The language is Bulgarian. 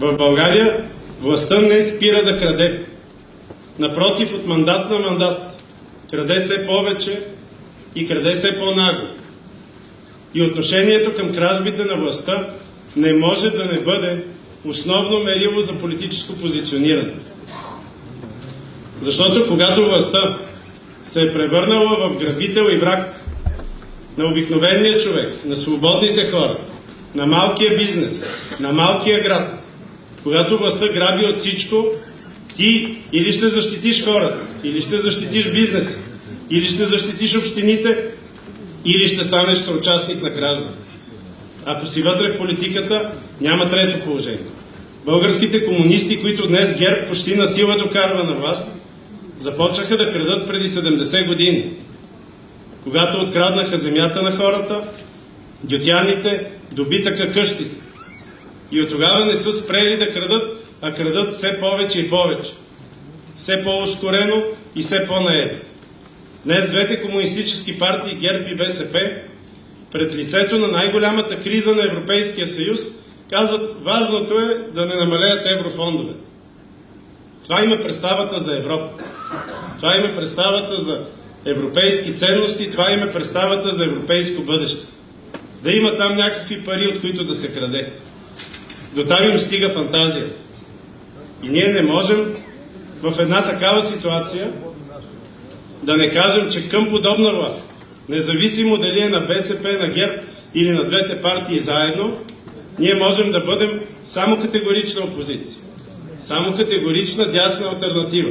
В България властта не спира да краде. Напротив, от мандат на мандат краде все повече и краде все по-нагло. И отношението към кражбите на властта не може да не бъде основно мерило за политическо позициониране. Защото когато властта се е превърнала в грабител и враг на обикновения човек, на свободните хора, на малкия бизнес, на малкия град, когато властта граби от всичко, ти или ще защитиш хората, или ще защитиш бизнеса, или ще защитиш общините, или ще станеш съучастник на кражбата. Ако си вътре в политиката, няма трето положение. Българските комунисти, които днес ГЕРБ почти на сила докарва на власт, започнаха да крадат преди 70 години, когато откраднаха земята на хората, гютяните, добитъка, къщите. И от тогава не са спрели да крадат, а крадат все повече и повече. Все по-ускорено и все по-наедро. Днес двете комунистически партии, ГЕРБ и БСП, пред лицето на най-голямата криза на Европейския съюз, казват, важното е да не намалеят еврофондовете. Това има представата за Европа. Това има представата за европейски ценности, това има представата за европейско бъдеще. Да има там някакви пари, от които да се краде. До там им стига фантазията. И ние не можем в една такава ситуация да не кажем, че към подобна власт, независимо дали е на БСП, на ГЕРБ или на двете партии заедно, ние можем да бъдем само категорична опозиция. Само категорична дясна алтернатива.